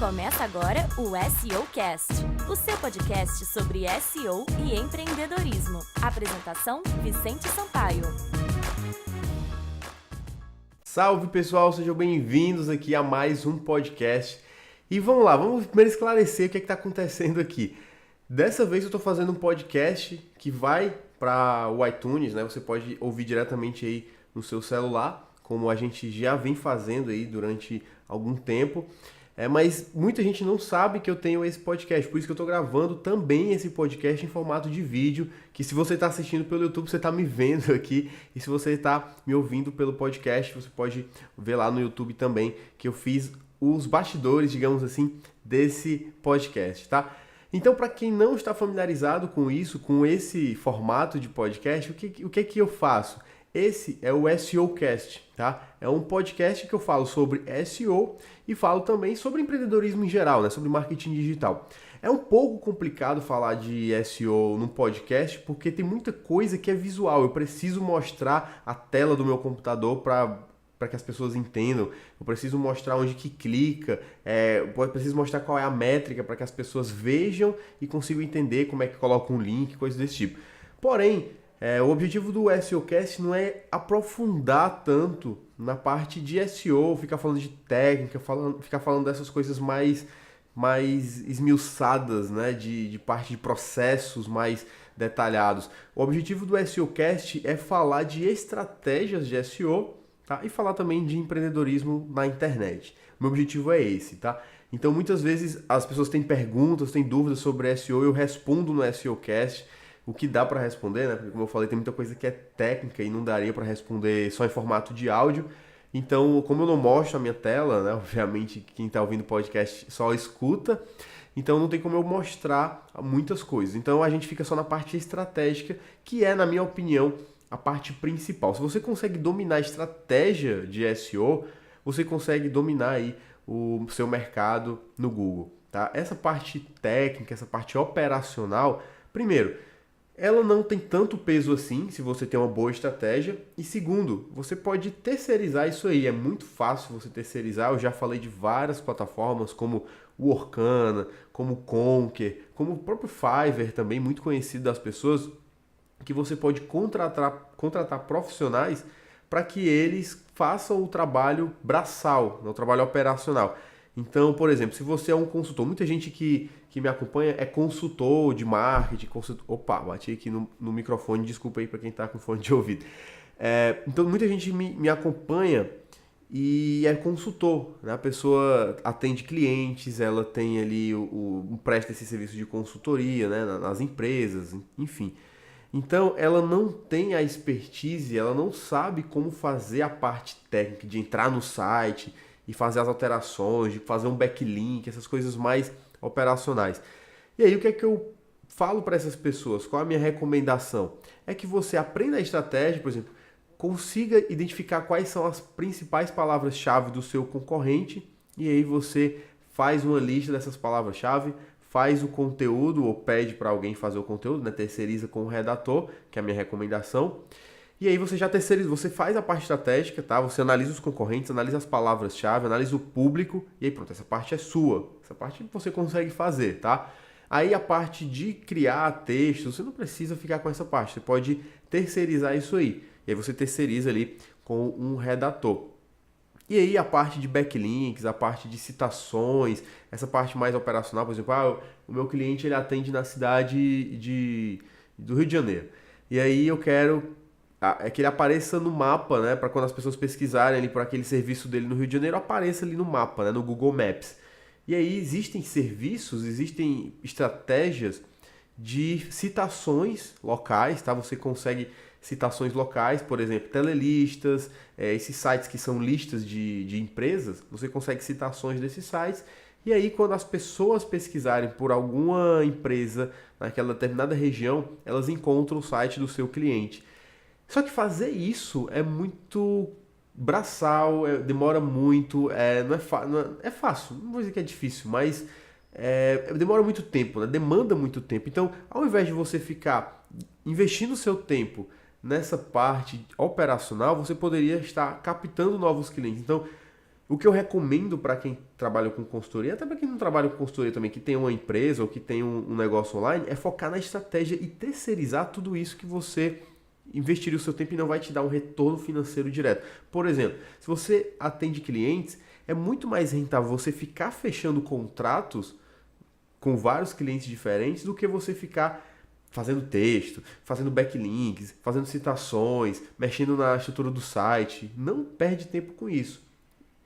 Começa agora o SEO Cast, o seu podcast sobre SEO e empreendedorismo. Apresentação: Vicente Sampaio. Salve pessoal, sejam bem-vindos aqui a mais um podcast. E vamos lá, vamos primeiro esclarecer o que está acontecendo aqui. Dessa vez eu estou fazendo um podcast que vai para o iTunes, né? Você pode ouvir diretamente aí no seu celular, como a gente já vem fazendo aí durante algum tempo. Mas muita gente não sabe que eu tenho esse podcast, por isso que eu estou gravando também esse podcast em formato de vídeo, que se você está assistindo pelo YouTube, você está me vendo aqui, e se você está me ouvindo pelo podcast, você pode ver lá no YouTube também, que eu fiz os bastidores, digamos assim, desse podcast, tá? Então, para quem não está familiarizado com isso, com esse formato de podcast, o que é que eu faço? Esse é o SEO Cast, tá? É um podcast que eu falo sobre SEO e falo também sobre empreendedorismo em geral, né? Sobre marketing digital. É um pouco complicado falar de SEO num podcast porque tem muita coisa que é visual. Eu preciso mostrar a tela do meu computador para que as pessoas entendam. Eu preciso mostrar onde que clica, eu preciso mostrar qual é a métrica para que as pessoas vejam e consigam entender como é que coloca um link, coisas desse tipo. Porém, o objetivo do SEOcast não é aprofundar tanto na parte de SEO, ficar falando de técnica, ficar falando dessas coisas mais esmiuçadas, né? De parte de processos mais detalhados. O objetivo do SEOcast é falar de estratégias de SEO, tá? E falar também de empreendedorismo na internet. O meu objetivo é esse, tá? Então muitas vezes as pessoas têm perguntas, têm dúvidas sobre SEO, eu respondo no SEOcast. O que dá para responder, né? Porque como eu falei, tem muita coisa que é técnica e não daria para responder só em formato de áudio. Então, como eu não mostro a minha tela, né? Obviamente, quem está ouvindo o podcast só escuta. Então, não tem como eu mostrar muitas coisas. Então, a gente fica só na parte estratégica, que é, na minha opinião, a parte principal. Se você consegue dominar a estratégia de SEO, você consegue dominar aí o seu mercado no Google, tá? Essa parte técnica, essa parte operacional, primeiro, ela não tem tanto peso assim, se você tem uma boa estratégia. E segundo, você pode terceirizar isso aí. É muito fácil você terceirizar. Eu já falei de várias plataformas, como o Workana, como o Conquer, como o próprio Fiverr, também muito conhecido das pessoas, que você pode contratar profissionais para que eles façam o trabalho braçal, o trabalho operacional. Então, por exemplo, se você é um consultor, muita gente que me acompanha é consultor de marketing, Opa, bati aqui no microfone, desculpa aí para quem está com fone de ouvido. Então, muita gente me acompanha e é consultor, né? A pessoa atende clientes, ela tem ali, presta esse serviço de consultoria, né? Nas empresas, enfim. Então, ela não tem a expertise, ela não sabe como fazer a parte técnica de entrar no site e fazer as alterações, de fazer um backlink, essas coisas mais operacionais. E aí, o que é que eu falo para essas pessoas? Qual a minha recomendação? É que você aprenda a estratégia, por exemplo, consiga identificar quais são as principais palavras-chave do seu concorrente e aí você faz uma lista dessas palavras-chave, faz o conteúdo ou pede para alguém fazer o conteúdo, né? Terceiriza com o redator, que é a minha recomendação. E aí você já terceiriza, você faz a parte estratégica, tá? Você analisa os concorrentes, analisa as palavras-chave, analisa o público, e aí pronto, essa parte é sua. Essa parte você consegue fazer, tá? Aí a parte de criar texto, você não precisa ficar com essa parte, você pode terceirizar isso aí. E aí você terceiriza ali com um redator. E aí a parte de backlinks, a parte de citações, essa parte mais operacional, por exemplo, o meu cliente ele atende na cidade do Rio de Janeiro. E aí eu quero que ele apareça no mapa, né, para quando as pessoas pesquisarem ali por aquele serviço dele no Rio de Janeiro, apareça ali no mapa, né, no Google Maps. E aí existem serviços, existem estratégias de citações locais, tá? Você consegue citações locais, por exemplo, telelistas, esses sites que são listas de empresas, você consegue citações desses sites. E aí, quando as pessoas pesquisarem por alguma empresa naquela determinada região, elas encontram o site do seu cliente. Só que fazer isso é muito braçal, demora muito, não é fácil, não vou dizer que é difícil, mas demora muito tempo, né? Demanda muito tempo. Então, ao invés de você ficar investindo o seu tempo nessa parte operacional, você poderia estar captando novos clientes. Então, O que eu recomendo para quem trabalha com consultoria, até para quem não trabalha com consultoria também, que tem uma empresa ou que tem um negócio online, é focar na estratégia e terceirizar tudo isso que você investiria o seu tempo e não vai te dar um retorno financeiro direto. Por exemplo, se você atende clientes, é muito mais rentável você ficar fechando contratos com vários clientes diferentes do que você ficar fazendo texto, fazendo backlinks, fazendo citações, mexendo na estrutura do site. Não perde tempo com isso.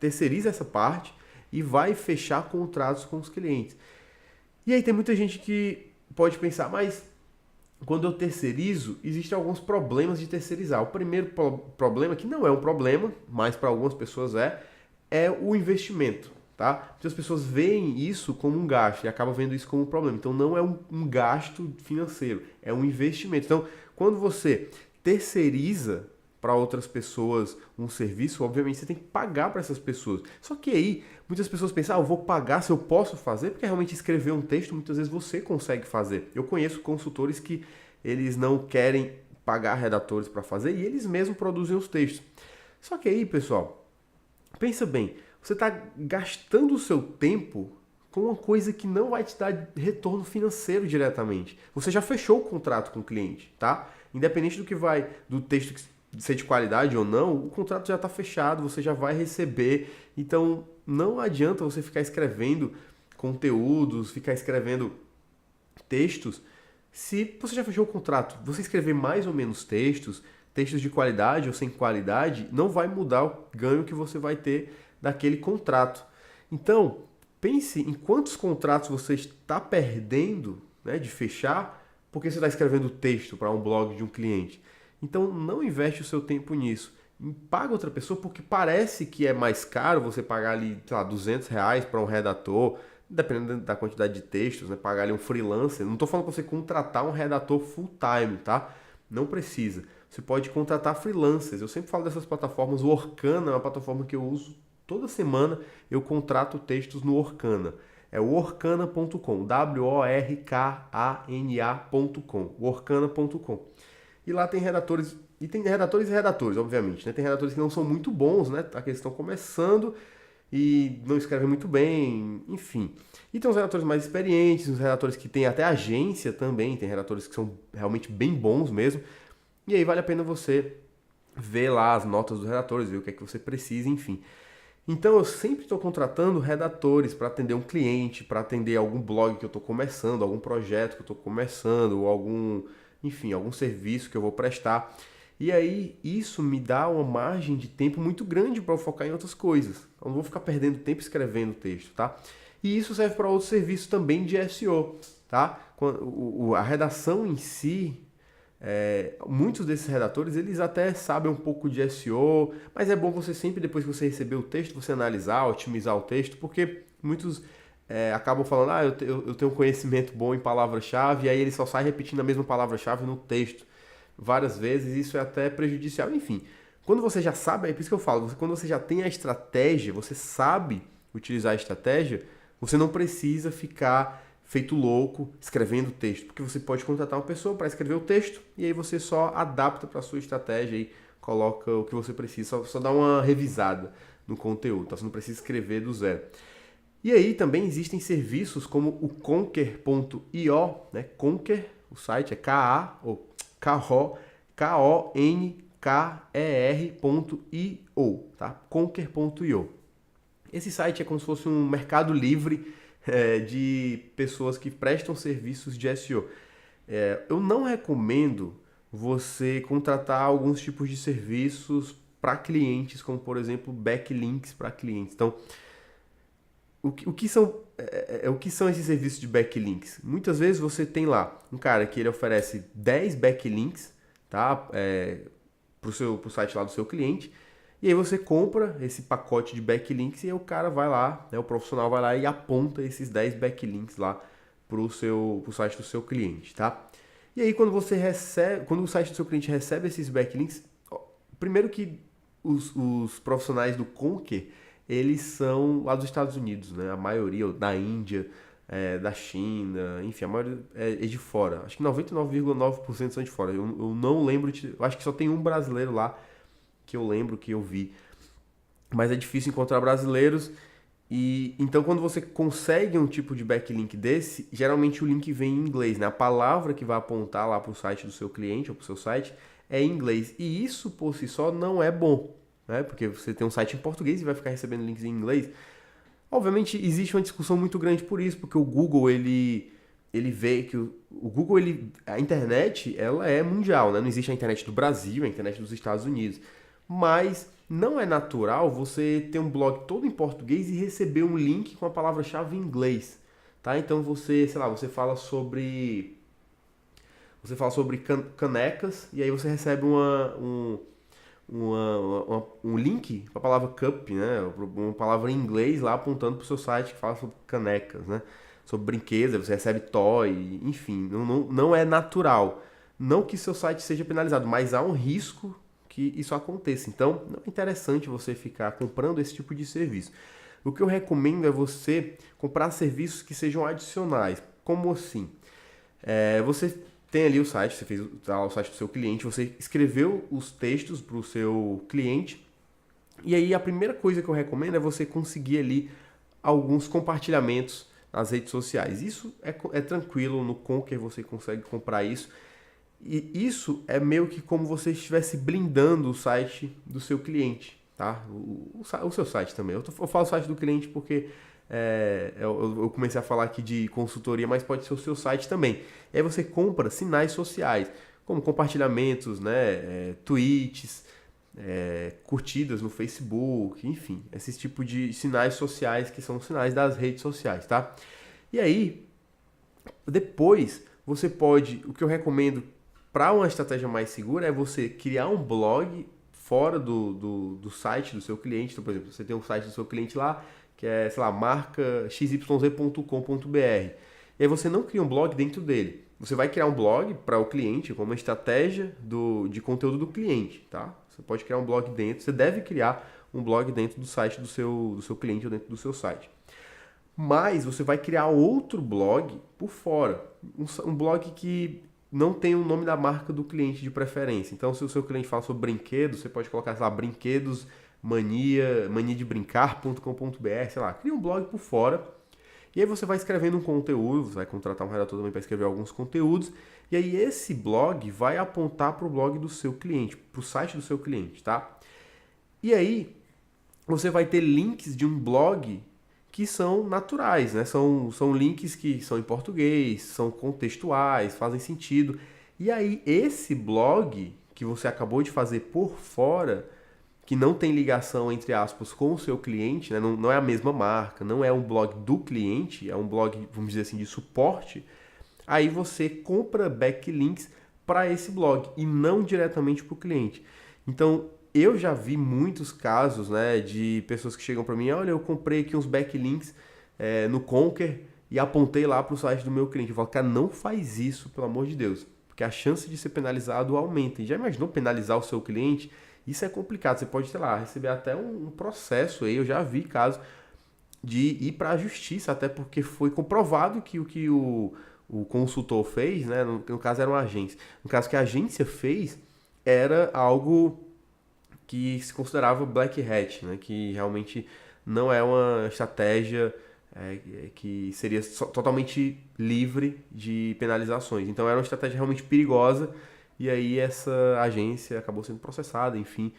Terceiriza essa parte e vai fechar contratos com os clientes. E aí tem muita gente que pode pensar, mas quando eu terceirizo, existem alguns problemas de terceirizar. O primeiro problema, que não é um problema, mas para algumas pessoas é o investimento. Tá? Muitas pessoas veem isso como um gasto e acabam vendo isso como um problema. Então não é um gasto financeiro, é um investimento. Então, quando você terceiriza para outras pessoas um serviço, obviamente você tem que pagar para essas pessoas. Só que aí, muitas pessoas pensam, eu vou pagar se eu posso fazer, porque realmente escrever um texto, muitas vezes você consegue fazer. Eu conheço consultores que eles não querem pagar redatores para fazer e eles mesmos produzem os textos. Só que aí, pessoal, pensa bem, você está gastando o seu tempo com uma coisa que não vai te dar retorno financeiro diretamente. Você já fechou o contrato com o cliente, tá? Independente do texto ser de qualidade ou não, o contrato já está fechado, você já vai receber. Então, não adianta você ficar escrevendo conteúdos, ficar escrevendo textos, se você já fechou o contrato. Você escrever mais ou menos textos de qualidade ou sem qualidade, não vai mudar o ganho que você vai ter daquele contrato. Então, pense em quantos contratos você está perdendo, né, de fechar, porque você está escrevendo texto para um blog de um cliente. Então, não investe o seu tempo nisso. Paga outra pessoa, porque parece que é mais caro você pagar ali, sei lá, R$200 para um redator, dependendo da quantidade de textos, né? Pagar ali um freelancer. Não estou falando para você contratar um redator full time, tá? Não precisa. Você pode contratar freelancers. Eu sempre falo dessas plataformas. O Orkana é uma plataforma que eu uso toda semana. Eu contrato textos no Orkana. É o orkana.com, workana.com, orkana.com. E lá tem redatores, e redatores, obviamente, né? Tem redatores que não são muito bons, né? Aqueles que estão começando e não escrevem muito bem, enfim. E tem os redatores mais experientes, os redatores que têm até agência também, tem redatores que são realmente bem bons mesmo. E aí vale a pena você ver lá as notas dos redatores, ver o que é que você precisa, enfim. Então eu sempre estou contratando redatores para atender um cliente, para atender algum blog que eu estou começando, algum projeto que eu estou começando, ou algum serviço que eu vou prestar. E aí isso me dá uma margem de tempo muito grande para eu focar em outras coisas. Eu não vou ficar perdendo tempo escrevendo texto, tá? E isso serve para outros serviços também de SEO, tá? A redação em si, muitos desses redatores, eles até sabem um pouco de SEO, mas é bom você sempre, depois que você receber o texto, você analisar, otimizar o texto, porque muitos acabam falando, eu tenho um conhecimento bom em palavra-chave, e aí ele só sai repetindo a mesma palavra-chave no texto várias vezes, e isso é até prejudicial. Enfim, quando você já sabe, é por isso que eu falo, quando você já tem a estratégia, você sabe utilizar a estratégia, você não precisa ficar feito louco escrevendo texto, porque você pode contratar uma pessoa para escrever o texto, e aí você só adapta para a sua estratégia e coloca o que você precisa, só dá uma revisada no conteúdo, tá? Você não precisa escrever do zero. E aí também existem serviços como o Konker.io, né? Konker, o site é Konker.io, tá? Konker.io. Esse site é como se fosse um mercado livre de pessoas que prestam serviços de SEO. Eu não recomendo você contratar alguns tipos de serviços para clientes, como por exemplo backlinks para clientes. Então, o que são esses serviços de backlinks? Muitas vezes você tem lá um cara que ele oferece 10 backlinks, tá? Pro site lá do seu cliente, e aí você compra esse pacote de backlinks e aí o cara vai lá, né, o profissional vai lá e aponta esses 10 backlinks lá pro site do seu cliente, tá? E aí quando o site do seu cliente recebe esses backlinks, primeiro que os profissionais do Konker, eles são lá dos Estados Unidos, né? A maioria, da Índia, da China, enfim, a maioria é de fora. Acho que 99,9% são de fora. Eu não lembro, eu acho que só tem um brasileiro lá que eu lembro que eu vi. mas é difícil encontrar brasileiros. E então quando você consegue um tipo de backlink desse, geralmente o link vem em inglês, né? A palavra que vai apontar lá para o site do seu cliente ou para o seu site é em inglês. E isso por si só não é bom, né? Porque você tem um site em português e vai ficar recebendo links em inglês. Obviamente existe uma discussão muito grande por isso, porque o Google ele vê que o Google a internet ela é mundial, né? Não existe a internet do Brasil, a internet dos Estados Unidos, mas não é natural você ter um blog todo em português e receber um link com a palavra-chave em inglês, tá? Então você, sei lá, você fala sobre canecas e aí você recebe um link com a palavra cup, né? Uma palavra em inglês lá apontando para o seu site que fala sobre canecas, né? Sobre brinquedos, você recebe toy, enfim, não é natural. Não que seu site seja penalizado, mas há um risco que isso aconteça. Então, não é interessante você ficar comprando esse tipo de serviço. O que eu recomendo é você comprar serviços que sejam adicionais. Como assim? Você tem ali o site, você fez o site do seu cliente, você escreveu os textos para o seu cliente, e aí a primeira coisa que eu recomendo é você conseguir ali alguns compartilhamentos nas redes sociais. Isso é tranquilo, no Conquer você consegue comprar isso, e isso é meio que como você estivesse blindando o site do seu cliente, tá? O seu site também. Eu falo site do cliente porque eu comecei a falar aqui de consultoria, mas pode ser o seu site também. E aí você compra sinais sociais, como compartilhamentos, né, tweets, curtidas no Facebook, enfim, esses tipos de sinais sociais que são sinais das redes sociais, tá? E aí, depois, você pode, o que eu recomendo para uma estratégia mais segura é você criar um blog fora do site do seu cliente. Então, por exemplo, você tem um site do seu cliente lá, que é, sei lá, marca xyz.com.br. E aí você não cria um blog dentro dele. Você vai criar um blog para o cliente, como uma estratégia de conteúdo do cliente, tá? Você pode criar um blog dentro, você deve criar um blog dentro do site do seu cliente ou dentro do seu site. Mas você vai criar outro blog por fora. Um blog que não tem o nome da marca do cliente de preferência. Então, se o seu cliente fala sobre brinquedos, você pode colocar, sei lá, brinquedos maniadebrincar.com.br, sei lá, cria um blog por fora. E aí você vai escrevendo um conteúdo, você vai contratar um redator também para escrever alguns conteúdos, e aí esse blog vai apontar para o blog do seu cliente, para o site do seu cliente, tá? E aí você vai ter links de um blog que são naturais, né? São links que são em português, são contextuais, fazem sentido. E aí esse blog que você acabou de fazer por fora, que não tem ligação, entre aspas, com o seu cliente, né? Não é a mesma marca, não é um blog do cliente, é um blog, vamos dizer assim, de suporte, aí você compra backlinks para esse blog e não diretamente para o cliente. Então, eu já vi muitos casos, né, de pessoas que chegam para mim, olha, eu comprei aqui uns backlinks no Conquer e apontei lá para o site do meu cliente. Eu falo, cara, não faz isso, pelo amor de Deus, porque a chance de ser penalizado aumenta. E já imaginou penalizar o seu cliente? Isso é complicado, você pode, sei lá, receber até um processo aí. Eu já vi casos de ir para a justiça, até porque foi comprovado que o que o consultor fez, né, no caso era uma agência, no caso que a agência fez era algo que se considerava black hat, né, que realmente não é uma estratégia que seria totalmente livre de penalizações. Então era uma estratégia realmente perigosa. E aí essa agência acabou sendo processada, enfim.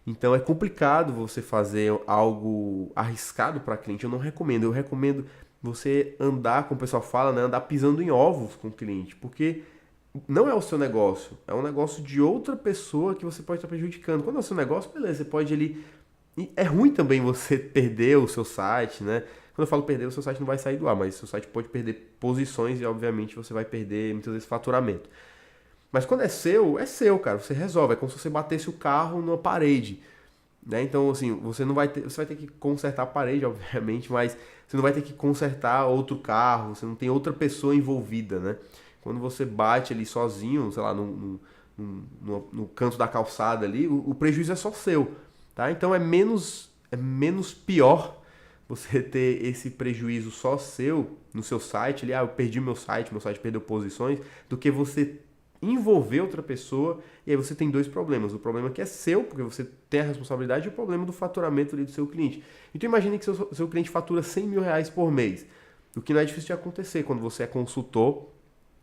Então é complicado você fazer algo arriscado para cliente. Eu não recomendo. Eu recomendo você andar, como o pessoal fala, né, andar pisando em ovos com o cliente. Porque não é o seu negócio. É um negócio de outra pessoa que você pode estar prejudicando. Quando é o seu negócio, beleza, você pode ali... E é ruim também você perder o seu site, né? Quando eu falo perder, o seu site não vai sair do ar, mas o seu site pode perder posições e, obviamente, você vai perder, muitas vezes, faturamento. Mas quando é seu, cara. Você resolve. É como se você batesse o carro numa parede, né? Então, assim, você vai ter que consertar a parede, obviamente, mas você não vai ter que consertar outro carro, você não tem outra pessoa envolvida, né? Quando você bate ali sozinho, sei lá, no canto da calçada ali, o prejuízo é só seu, tá? Então é menos pior você ter esse prejuízo só seu no seu site ali, eu perdi meu site perdeu posições, do que você envolver outra pessoa, e aí você tem dois problemas. O problema que é seu, porque você tem a responsabilidade, e o problema do faturamento ali do seu cliente. Então imagine que seu cliente fatura 100 mil reais por mês, o que não é difícil de acontecer quando você é consultor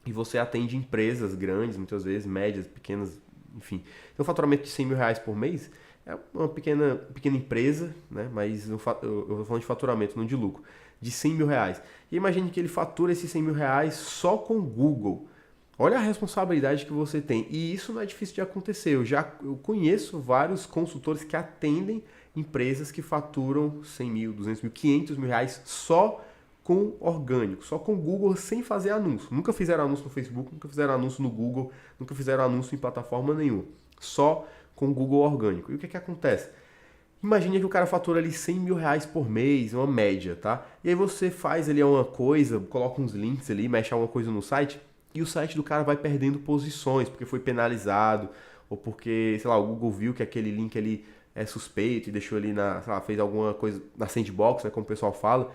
e você atende empresas grandes, muitas vezes, médias, pequenas, enfim. Então, o faturamento de 100 mil reais por mês é uma pequena empresa, né? Mas eu estou falando de faturamento, não de lucro, de 100 mil reais. E imagine que ele fatura esses 100 mil reais só com o Google. Olha a responsabilidade que você tem. E isso não é difícil de acontecer. Eu conheço vários consultores que atendem empresas que faturam 100 mil, 200 mil, 500 mil reais só com orgânico, só com Google, sem fazer anúncio. Nunca fizeram anúncio no Facebook, nunca fizeram anúncio no Google, nunca fizeram anúncio em plataforma nenhuma. Só com Google orgânico. E o que acontece? Imagine que o cara fatura ali 100 mil reais por mês, uma média, tá? E aí você faz ali uma coisa, coloca uns links ali, mexe alguma coisa no site, e o site do cara vai perdendo posições, porque foi penalizado, ou porque, sei lá, o Google viu que aquele link ali é suspeito e deixou ali sei lá, fez alguma coisa na sandbox, né, como o pessoal fala.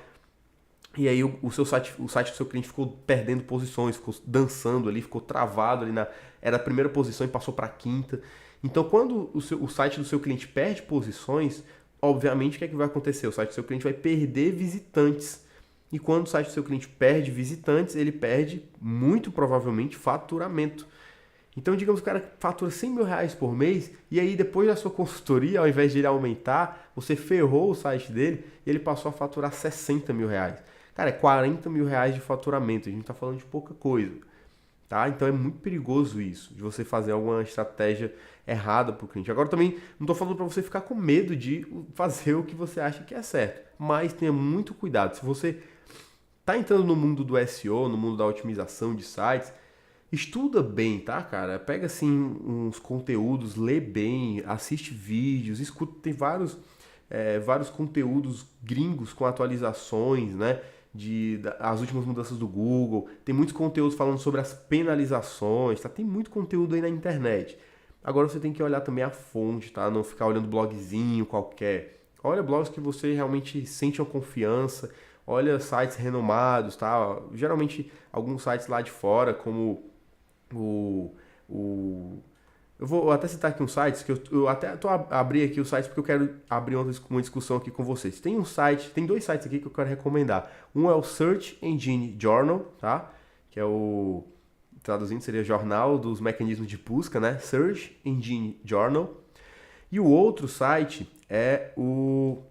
E aí o site do seu cliente ficou perdendo posições, ficou dançando ali, ficou travado ali era a primeira posição e passou para a quinta. Então, quando o site do seu cliente perde posições, obviamente o que é que vai acontecer? O site do seu cliente vai perder visitantes. E quando o site do seu cliente perde visitantes, ele perde, muito provavelmente, faturamento. Então, digamos que o cara fatura 100 mil reais por mês, e aí depois da sua consultoria, ao invés de ele aumentar, você ferrou o site dele e ele passou a faturar 60 mil reais. Cara, é 40 mil reais de faturamento, a gente está falando de pouca coisa, tá? Então é muito perigoso isso, de você fazer alguma estratégia errada para o cliente. Agora também não estou falando para você ficar com medo de fazer o que você acha que é certo, mas tenha muito cuidado. Se você está entrando no mundo do SEO, no mundo da otimização de sites, estuda bem, tá, cara? Pega assim uns conteúdos, lê bem, assiste vídeos, escuta, tem vários conteúdos gringos com atualizações, né? As últimas mudanças do Google, tem muitos conteúdos falando sobre as penalizações, tá? Tem muito conteúdo aí na internet. Agora você tem que olhar também a fonte, tá? Não ficar olhando blogzinho qualquer. Olha blogs que você realmente sente uma confiança, olha sites renomados, tá? Geralmente alguns sites lá de fora, como eu vou até citar aqui uns sites, que eu até abri aqui os sites porque eu quero abrir uma discussão aqui com vocês. Tem dois sites aqui que eu quero recomendar. Um é o Search Engine Journal, tá? Que é traduzindo seria Jornal dos Mecanismos de Busca, né? Search Engine Journal. E o outro site é o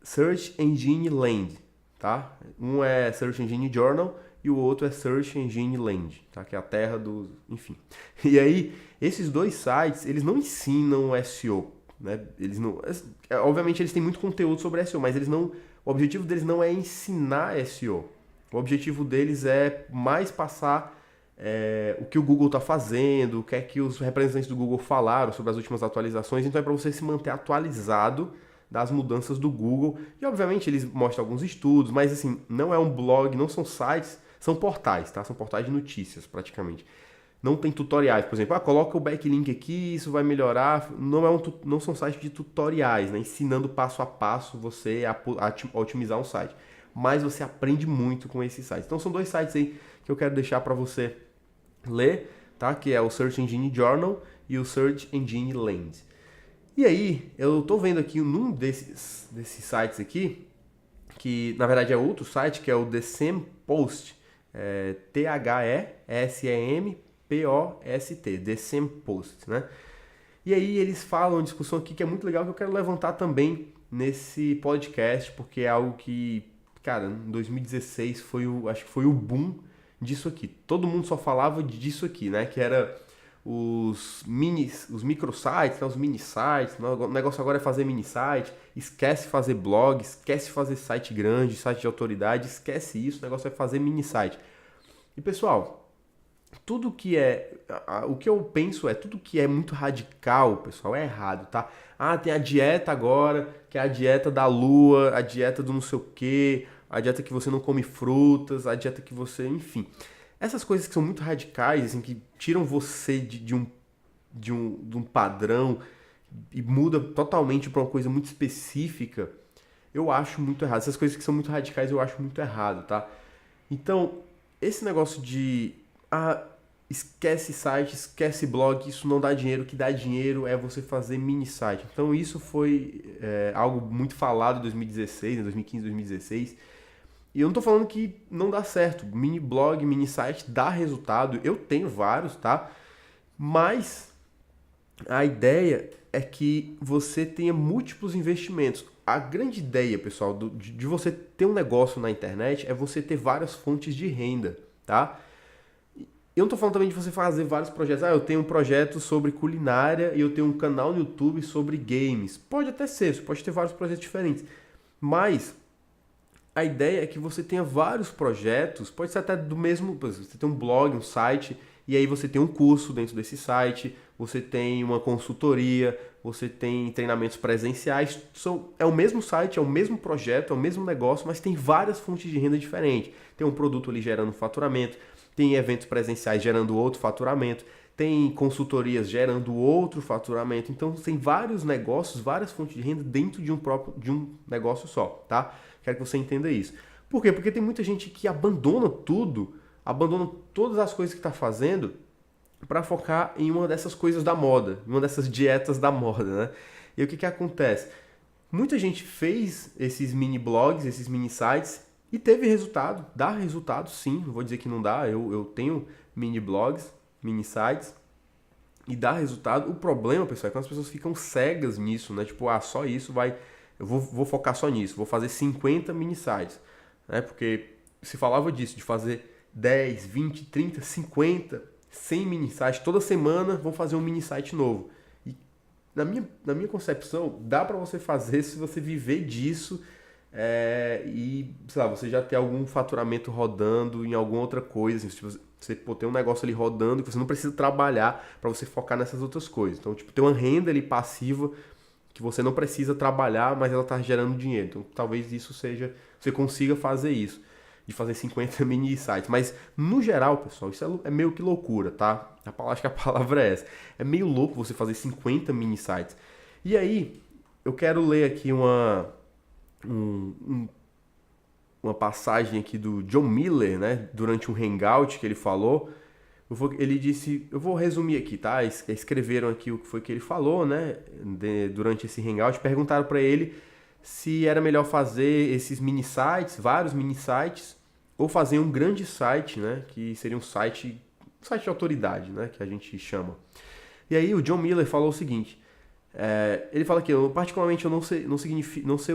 Search Engine Land, tá? Um é Search Engine Journal e o outro é Search Engine Land, tá? Que é a terra dos... Enfim. E aí, esses dois sites, eles não ensinam SEO, né? Eles não... Obviamente, eles têm muito conteúdo sobre SEO, mas eles não... O objetivo deles não é ensinar SEO. O objetivo deles é mais passar o que o Google está fazendo, o que é que os representantes do Google falaram sobre as últimas atualizações. Então, é para você se manter atualizado das mudanças do Google. E, obviamente, eles mostram alguns estudos, mas, assim, não é um blog, não são sites... São portais, tá? São portais de notícias, praticamente. Não tem tutoriais, por exemplo, coloca o backlink aqui, isso vai melhorar. Não são sites de tutoriais, né? Ensinando passo a passo você a otimizar um site. Mas você aprende muito com esses sites. Então são dois sites aí que eu quero deixar para você ler, tá? Que é o Search Engine Journal e o Search Engine Land. E aí, eu tô vendo aqui num desses sites aqui, que na verdade é outro site, que é o The Sem Post. THESEMPOST, The Sem Post, né? E aí eles falam uma discussão aqui que é muito legal, que eu quero levantar também nesse podcast, porque é algo que, cara, em 2016 acho que foi o boom disso aqui. Todo mundo só falava disso aqui, né? Que era os microsites, né? Os mini sites. O negócio agora é fazer mini site. Esquece fazer blog, esquece fazer site grande, site de autoridade, esquece isso, o negócio é fazer mini site. E pessoal, tudo que o que eu penso tudo que é muito radical, pessoal, é errado, tá? Tem a dieta agora, que é a dieta da lua, a dieta do não sei o quê, a dieta que você não come frutas, a dieta que você, enfim. Essas coisas que são muito radicais, assim, que tiram você de um padrão e muda totalmente para uma coisa muito específica, eu acho muito errado. Essas coisas que são muito radicais eu acho muito errado, tá? Então, esse negócio de esquece site, esquece blog, isso não dá dinheiro, o que dá dinheiro é você fazer mini site. Então isso foi algo muito falado em 2016, 2015, 2016. E eu não tô falando que não dá certo. Mini blog, mini site dá resultado. Eu tenho vários, tá? Mas a ideia é que você tenha múltiplos investimentos. A grande ideia, pessoal, de você ter um negócio na internet é você ter várias fontes de renda, tá? Eu não tô falando também de você fazer vários projetos. Eu tenho um projeto sobre culinária e eu tenho um canal no YouTube sobre games. Pode até ser, você pode ter vários projetos diferentes. Mas a ideia é que você tenha vários projetos, pode ser até do mesmo, você tem um blog, um site, e aí você tem um curso dentro desse site, você tem uma consultoria, você tem treinamentos presenciais, é o mesmo site, é o mesmo projeto, é o mesmo negócio, mas tem várias fontes de renda diferentes. Tem um produto ali gerando faturamento, tem eventos presenciais gerando outro faturamento, tem consultorias gerando outro faturamento. Então tem vários negócios, várias fontes de renda dentro de um negócio só, tá? Quero que você entenda isso. Por quê? Porque tem muita gente que abandona tudo, abandona todas as coisas que está fazendo para focar em uma dessas coisas da moda, em uma dessas dietas da moda, né? E o que acontece? Muita gente fez esses mini blogs, esses mini sites e teve resultado, dá resultado sim, não vou dizer que não dá, eu tenho mini blogs, mini sites e dá resultado. O problema, pessoal, é que as pessoas ficam cegas nisso, né? Tipo, só isso vai... Eu vou focar só nisso, vou fazer 50 mini sites, né? Porque se falava disso, de fazer 10, 20, 30, 50, 100 mini sites, toda semana vou fazer um mini site novo. E na minha concepção, dá para você fazer se você viver disso e, sei lá, você já ter algum faturamento rodando em alguma outra coisa, assim, tipo, você ter um negócio ali rodando que você não precisa trabalhar para você focar nessas outras coisas. Então, tipo, ter uma renda ali passiva que você não precisa trabalhar, mas ela está gerando dinheiro. Então, talvez isso seja... Você consiga fazer isso, de fazer 50 mini sites. Mas, no geral, pessoal, isso é meio que loucura, tá? Acho que a palavra é essa. É meio louco você fazer 50 mini sites. E aí, eu quero ler aqui uma passagem aqui do John Miller, né? Durante um hangout que ele falou. Ele disse, eu vou resumir aqui, tá? Escreveram aqui o que foi que ele falou, né? Durante esse hangout, perguntaram para ele se era melhor fazer esses mini sites, vários mini sites, ou fazer um grande site, né? Que seria um site de autoridade, né? Que a gente chama. E aí o John Miller falou o seguinte, ele fala que particularmente eu não sei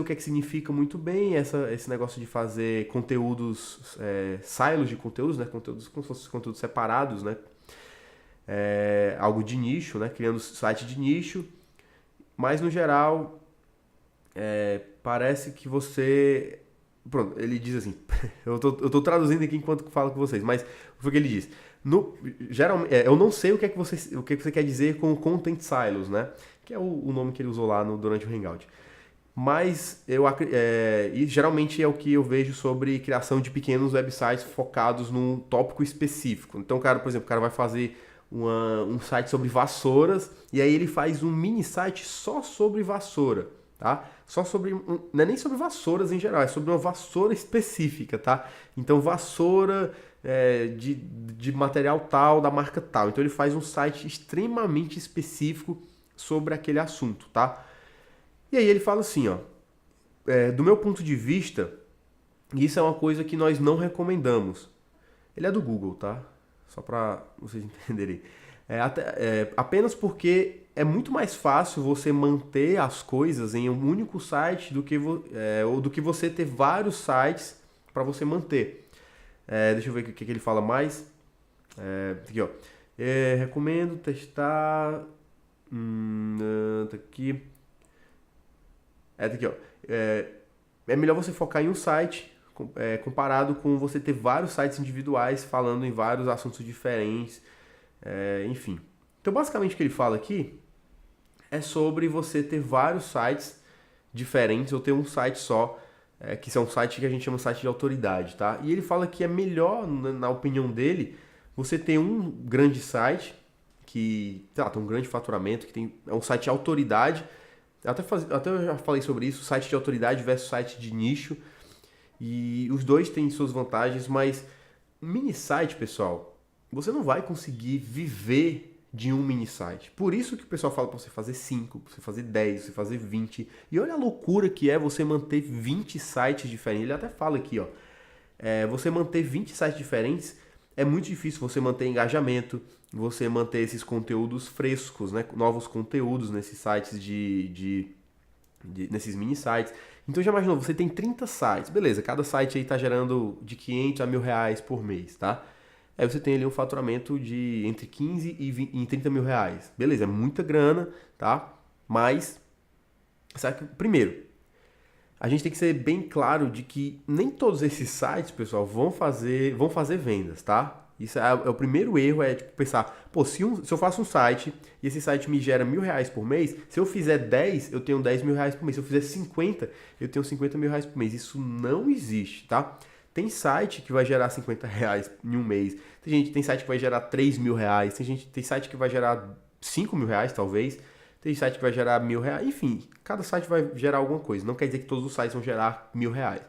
o que é que significa muito bem esse negócio de fazer conteúdos, silos de conteúdos, né? Conteúdos como se fossem conteúdos separados, né? Algo de nicho, né? Criando site de nicho, mas no geral parece que você... Pronto, ele diz assim, eu tô traduzindo aqui enquanto falo com vocês, mas foi o que ele diz. Geralmente, eu não sei o que você quer dizer com content silos, né? Que é o nome que ele usou lá durante o Hangout. Mas e geralmente é o que eu vejo sobre criação de pequenos websites focados num tópico específico. Então, por exemplo, o cara vai fazer um site sobre vassouras e aí ele faz um mini site só sobre vassoura, tá? Só sobre, não é nem sobre vassouras em geral, é sobre uma vassoura específica, tá? Então, vassoura de material tal, da marca tal. Então, ele faz um site extremamente específico sobre aquele assunto, tá? E aí ele fala assim, ó, do meu ponto de vista, isso é uma coisa que nós não recomendamos. Ele é do Google, tá? Só para vocês entenderem. Apenas porque é muito mais fácil você manter as coisas em um único site do que você ter vários sites para você manter. Deixa eu ver o que ele fala mais. Aqui, ó. Recomendo testar... tá aqui. Tá aqui, ó. É melhor você focar em um site comparado com você ter vários sites individuais falando em vários assuntos diferentes. Enfim. Então, basicamente, o que ele fala aqui é sobre você ter vários sites diferentes ou ter um site só, que é um site que a gente chama de site de autoridade, tá? E ele fala que é melhor, na opinião dele, você ter um grande site que tem um grande faturamento, é um site de autoridade. Até eu já falei sobre isso, site de autoridade versus site de nicho. E os dois têm suas vantagens, mas mini site, pessoal, você não vai conseguir viver de um mini site. Por isso que o pessoal fala para você fazer 5, para você fazer 10, você fazer 20. E olha a loucura que é você manter 20 sites diferentes. Ele até fala aqui, ó, você manter 20 sites diferentes é muito difícil. Você manter engajamento, você manter esses conteúdos frescos, né? Novos conteúdos nesses sites nesses mini sites. Então já imaginou, você tem 30 sites, beleza, cada site aí está gerando de 500 a R$1.000 por mês, tá? Aí você tem ali um faturamento de entre 15 e 30 mil reais. Beleza, é muita grana, tá? Mas, sabe que, primeiro, a gente tem que ser bem claro de que nem todos esses sites, pessoal, vão fazer vendas, tá? Isso é o primeiro erro, é tipo, pensar, pô, se eu faço um site e esse site me gera R$1.000 por mês, se eu fizer 10, eu tenho 10 mil reais por mês. Se eu fizer 50, eu tenho 50 mil reais por mês. Isso não existe, tá? Tem site que vai gerar 50 reais em um mês. Tem site que vai gerar 3 mil reais. Tem site que vai gerar 5 mil reais, talvez. Tem site que vai gerar R$1.000. Enfim, cada site vai gerar alguma coisa. Não quer dizer que todos os sites vão gerar R$1.000.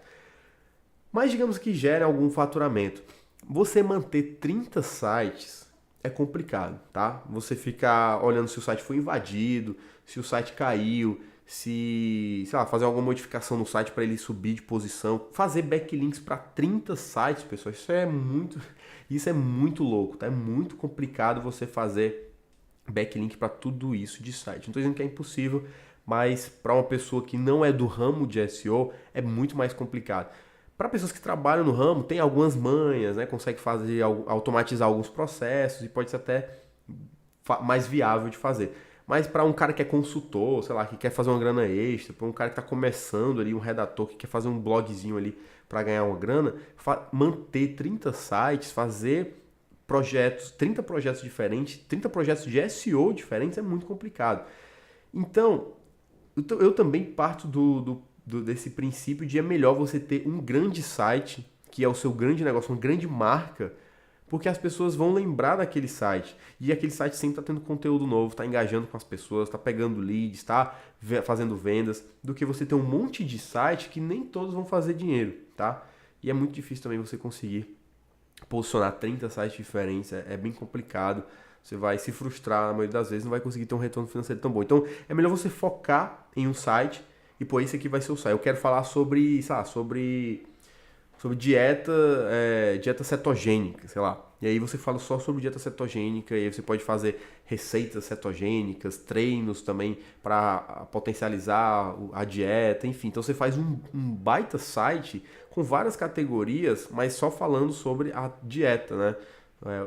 Mas digamos que gere algum faturamento. Você manter 30 sites é complicado, tá? Você ficar olhando se o site foi invadido, se o site caiu, se, sei lá, fazer alguma modificação no site para ele subir de posição, fazer backlinks para 30 sites, pessoal, isso é muito louco, tá? É muito complicado você fazer backlink para tudo isso de site. Não estou dizendo que é impossível, mas para uma pessoa que não é do ramo de SEO, é muito mais complicado. Para pessoas que trabalham no ramo, tem algumas manhas, né? Consegue automatizar alguns processos e pode ser até mais viável de fazer. Mas para um cara que é consultor, sei lá, que quer fazer uma grana extra, para um cara que está começando ali, um redator que quer fazer um blogzinho ali para ganhar uma grana, manter 30 sites, fazer projetos, 30 projetos diferentes, 30 projetos de SEO diferentes é muito complicado. Então, eu também parto desse princípio de é melhor você ter um grande site, que é o seu grande negócio, uma grande marca, porque as pessoas vão lembrar daquele site. E aquele site sempre está tendo conteúdo novo, está engajando com as pessoas, está pegando leads, está fazendo vendas, do que você ter um monte de site que nem todos vão fazer dinheiro, tá? E é muito difícil também você conseguir posicionar 30 sites diferentes, é bem complicado. Você vai se frustrar, na maioria das vezes não vai conseguir ter um retorno financeiro tão bom. Então é melhor você focar em um site e pô, esse aqui vai ser o site. Eu quero falar sobre dieta, dieta cetogênica, sei lá. E aí você fala só sobre dieta cetogênica, e aí você pode fazer receitas cetogênicas, treinos também para potencializar a dieta, enfim. Então você faz um baita site com várias categorias, mas só falando sobre a dieta, né?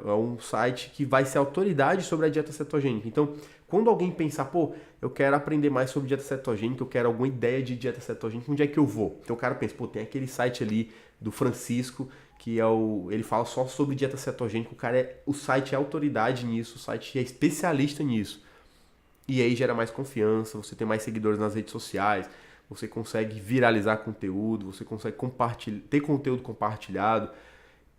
É um site que vai ser autoridade sobre a dieta cetogênica. Então, quando alguém pensar, pô, eu quero aprender mais sobre dieta cetogênica, eu quero alguma ideia de dieta cetogênica, onde é que eu vou? Então o cara pensa, pô, tem aquele site ali do Francisco, que ele fala só sobre dieta cetogênica, o site é autoridade nisso, o site é especialista nisso. E aí gera mais confiança, você tem mais seguidores nas redes sociais, você consegue viralizar conteúdo, você consegue ter conteúdo compartilhado.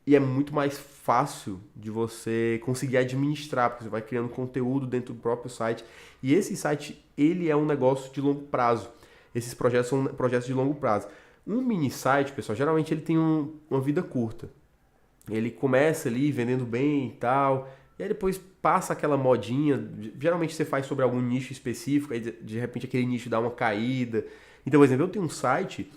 E é muito mais fácil de você conseguir administrar, porque você vai criando conteúdo dentro do próprio site. E esse site, ele é um negócio de longo prazo. Esses projetos são projetos de longo prazo. Um mini site, pessoal, geralmente ele tem uma vida curta. Ele começa ali vendendo bem e tal, e aí depois passa aquela modinha. Geralmente você faz sobre algum nicho específico, aí de repente aquele nicho dá uma caída. Então, por exemplo, eu tenho um site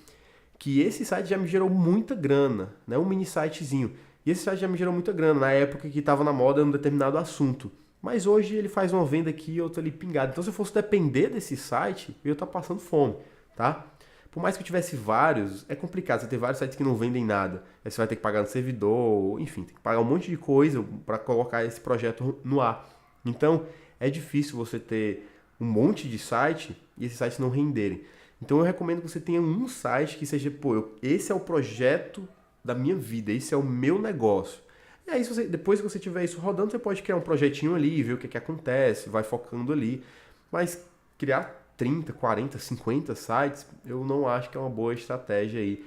que esse site já me gerou muita grana, né? Um mini sitezinho. E esse site já me gerou muita grana na época que estava na moda um determinado assunto. Mas hoje ele faz uma venda aqui e outra ali pingada. Então se eu fosse depender desse site, eu ia estar passando fome, tá? Por mais que eu tivesse vários, é complicado. Você ter vários sites que não vendem nada. Aí você vai ter que pagar no servidor, enfim, tem que pagar um monte de coisa para colocar esse projeto no ar. Então é difícil você ter um monte de site e esses sites não renderem. Então eu recomendo que você tenha um site que seja, pô, esse é o projeto da minha vida, esse é o meu negócio. E aí, depois que você tiver isso rodando, você pode criar um projetinho ali, ver o que acontece, vai focando ali. Mas criar 30, 40, 50 sites, eu não acho que é uma boa estratégia aí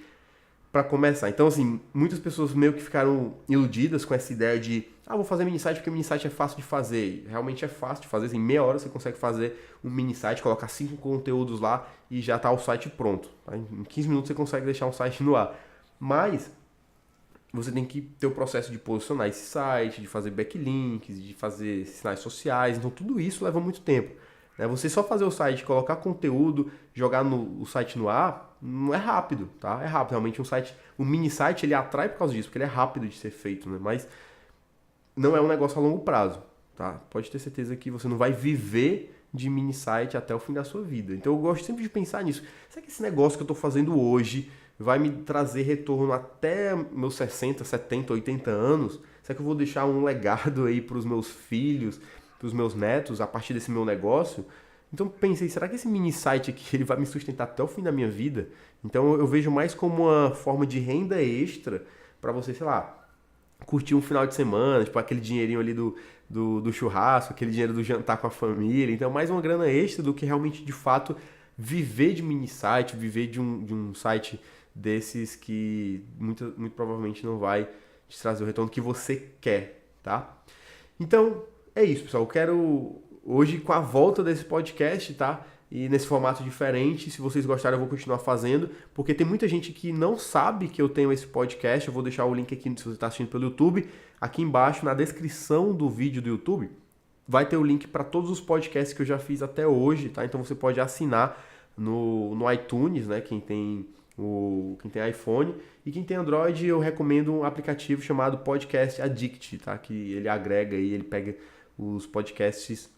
para começar. Então, assim, muitas pessoas meio que ficaram iludidas com essa ideia de vou fazer mini site porque mini site é fácil de fazer. Realmente é fácil de fazer, assim, em meia hora você consegue fazer um mini site, colocar 5 conteúdos lá e já tá o site pronto. Tá? Em 15 minutos você consegue deixar um site no ar. Mas você tem que ter o processo de posicionar esse site, de fazer backlinks, de fazer sinais sociais, então tudo isso leva muito tempo. Né? Você só fazer o site, colocar conteúdo, jogar o site no ar, não é rápido, tá? É rápido, realmente um mini site ele atrai por causa disso, porque ele é rápido de ser feito, né? Mas não é um negócio a longo prazo, tá? Pode ter certeza que você não vai viver de mini site até o fim da sua vida. Então eu gosto sempre de pensar nisso. Será que esse negócio que eu estou fazendo hoje vai me trazer retorno até meus 60, 70, 80 anos? Será que eu vou deixar um legado aí para os meus filhos, para os meus netos a partir desse meu negócio? Então pensei, será que esse mini site aqui ele vai me sustentar até o fim da minha vida? Então eu vejo mais como uma forma de renda extra para você, sei lá, curtir um final de semana, tipo aquele dinheirinho ali do churrasco, aquele dinheiro do jantar com a família. Então mais uma grana extra do que realmente de fato viver de mini site, viver de um site desses que muito provavelmente não vai te trazer o retorno que você quer, tá? Então, é isso, pessoal. Eu quero hoje, com a volta desse podcast, tá? E nesse formato diferente, se vocês gostarem, eu vou continuar fazendo, porque tem muita gente que não sabe que eu tenho esse podcast. Eu vou deixar o link aqui, se você está assistindo pelo YouTube, aqui embaixo, na descrição do vídeo do YouTube, vai ter o link para todos os podcasts que eu já fiz até hoje, tá? Então você pode assinar no iTunes, né? Quem tem iPhone, e quem tem Android, eu recomendo um aplicativo chamado Podcast Addict, tá? Que ele agrega e ele pega os podcasts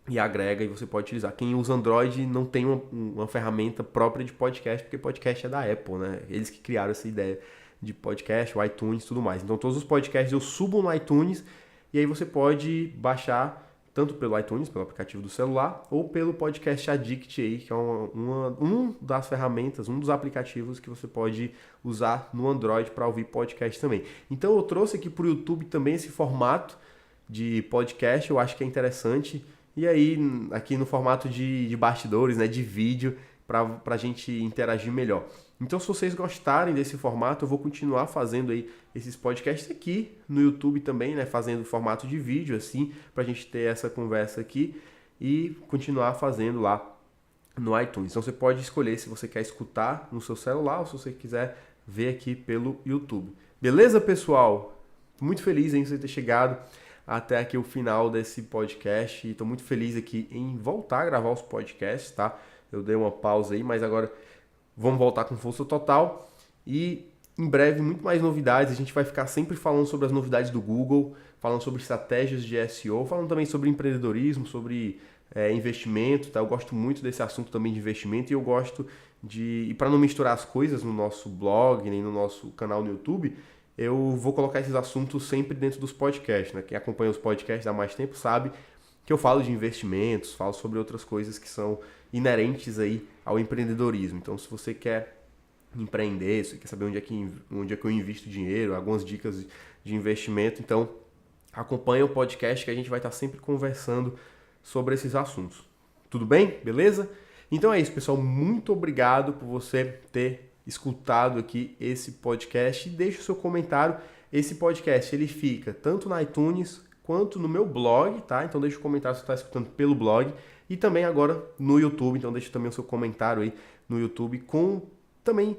e agrega e você pode utilizar. Quem usa Android não tem uma ferramenta própria de podcast, porque podcast é da Apple, né? Eles que criaram essa ideia de podcast, o iTunes e tudo mais. Então todos os podcasts eu subo no iTunes e aí você pode baixar tanto pelo iTunes, pelo aplicativo do celular, ou pelo Podcast Addict aí, que é um das ferramentas, um dos aplicativos que você pode usar no Android para ouvir podcast também. Então eu trouxe aqui para o YouTube também esse formato de podcast, eu acho que é interessante. E aí, aqui no formato de bastidores, né, de vídeo, para a gente interagir melhor. Então, se vocês gostarem desse formato, eu vou continuar fazendo aí esses podcasts aqui no YouTube também, né, fazendo formato de vídeo, assim, para a gente ter essa conversa aqui e continuar fazendo lá no iTunes. Então, você pode escolher se você quer escutar no seu celular ou se você quiser ver aqui pelo YouTube. Beleza, pessoal? Muito feliz em você ter chegado até aqui o final desse podcast. Estou muito feliz aqui em voltar a gravar os podcasts, tá? Eu dei uma pausa aí, mas agora vamos voltar com força total. E em breve, muito mais novidades. A gente vai ficar sempre falando sobre as novidades do Google, falando sobre estratégias de SEO, falando também sobre empreendedorismo, sobre investimento, tá? Eu gosto muito desse assunto também de investimento e eu gosto de... E para não misturar as coisas no nosso blog, nem no nosso canal no YouTube, eu vou colocar esses assuntos sempre dentro dos podcasts, né? Quem acompanha os podcasts há mais tempo sabe que eu falo de investimentos, falo sobre outras coisas que são inerentes aí ao empreendedorismo. Então, se você quer empreender, se você quer saber onde é que eu invisto dinheiro, algumas dicas de investimento, então acompanha o podcast que a gente vai estar sempre conversando sobre esses assuntos. Tudo bem? Beleza? Então é isso, pessoal. Muito obrigado por você ter escutado aqui esse podcast. Deixe o seu comentário. Esse podcast ele fica tanto na iTunes quanto no meu blog, tá? Então deixa o comentário se você está escutando pelo blog e também agora no YouTube. Então deixa também o seu comentário aí no YouTube com também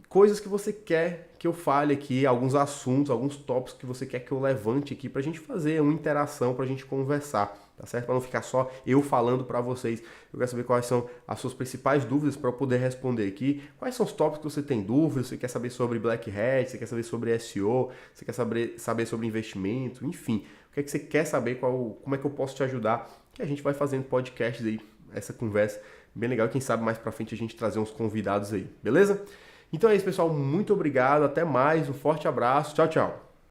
coisas que você quer que eu fale aqui, alguns assuntos, alguns tópicos que você quer que eu levante aqui pra gente fazer uma interação, pra gente conversar, tá certo? Pra não ficar só eu falando pra vocês. Eu quero saber quais são as suas principais dúvidas para eu poder responder aqui. Quais são os tópicos que você tem dúvidas? Você quer saber sobre Black Hat? Você quer saber sobre SEO? Você quer saber sobre investimento? Enfim, o que é que você quer saber? Como é que eu posso te ajudar? Que a gente vai fazendo podcasts aí, essa conversa bem legal. E quem sabe mais pra frente a gente trazer uns convidados aí, beleza? Então é isso, pessoal. Muito obrigado. Até mais. Um forte abraço. Tchau, tchau.